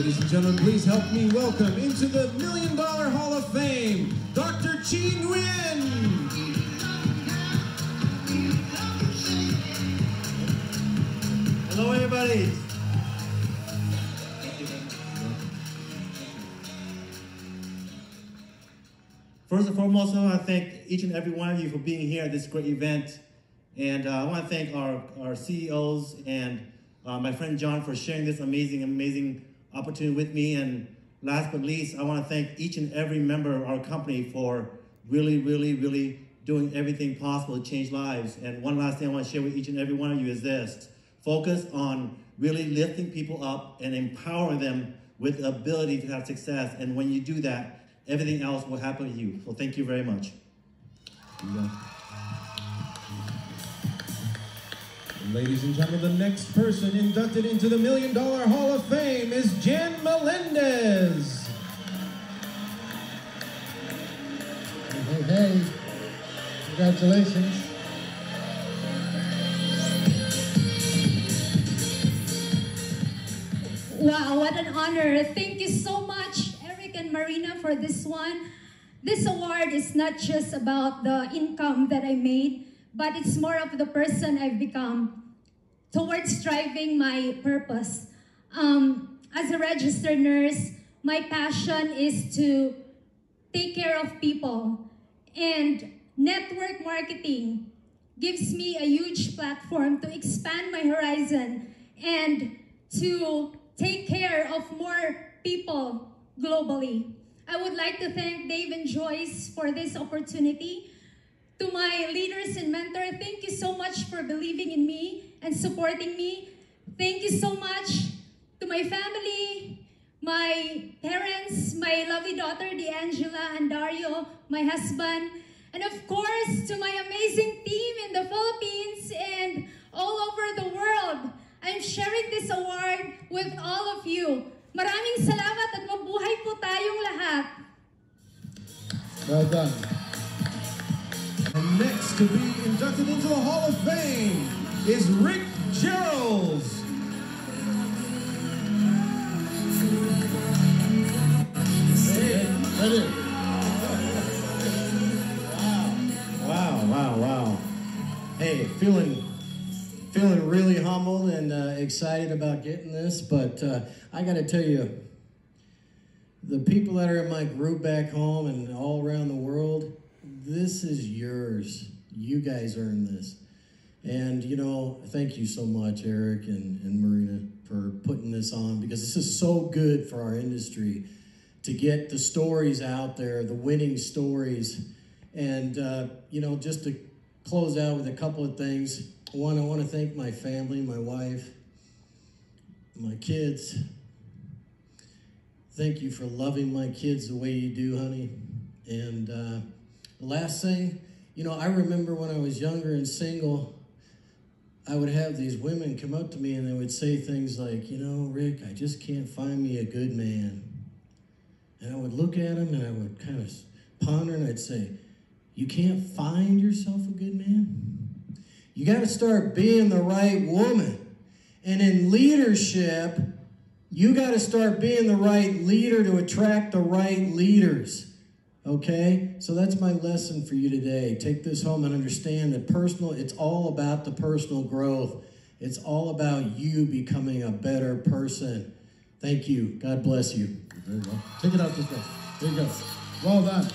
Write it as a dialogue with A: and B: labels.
A: Ladies and gentlemen, please help me welcome into the $1 Million Hall of Fame, Dr. Nguyen.
B: Hello, everybody. First and foremost, I want to thank each and every one of you for being here at this great event. And I want to thank our CEOs and my friend John for sharing this amazing opportunity with me. And last but least, I want to thank each and every member of our company for really doing everything possible to change lives. And one last thing I want to share with each and every one of you is this. Focus on really lifting people up and empowering them with the ability to have success. And when you do that, everything else will happen to you. So thank you very much.
A: Ladies and gentlemen, the next person inducted into the $1 Million Hall of Fame is Jen Melendez.
C: Hey, congratulations.
D: Wow, what an honor. Thank you so much, Eric and Marina, for this one. This award is not just about the income that I made, but it's more of the person I've become towards striving my purpose. As a registered nurse, my passion is to take care of people. And network marketing gives me a huge platform to expand my horizon and to take care of more people globally. I would like to thank Dave and Joyce for this opportunity. To my leaders and mentors, thank you so much for believing in me and supporting me. Thank you so much to my family, my parents, my lovely daughter, D'Angela and Dario, my husband, and of course, to my amazing team in the Philippines and all over the world. I'm sharing this award with all of you. Maraming salamat at mabuhay po tayong lahat.
C: Well done.
A: And next to be inducted into the Hall of Fame is Rick Jerrels.
B: Wow. Hey, feeling really humbled and excited about getting this, but I got to tell you, the people that are in my group back home and all around the world, this is yours. You guys earned this. And, you know, thank you so much, Eric and Marina, for putting this on, because this is so good for our industry to get the stories out there, the winning stories. And, you know, just to close out with a couple of things. One, I want to thank my family, my wife, my kids. Thank you for loving my kids the way you do, honey. And the last thing, you know, I remember when I was younger and single, I would have these women come up to me and they would say things like, you know, Rick, I just can't find me a good man. And I would look at them and I would kind of ponder and I'd say, you can't find yourself a good man? You got to start being the right woman. And in leadership, you got to start being the right leader to attract the right leaders. Okay? So that's my lesson for you today. Take this home and understand that it's all about the personal growth. It's all about you becoming a better person. Thank you. God bless you.
C: There you go. Take it out this way. There you go. Well done.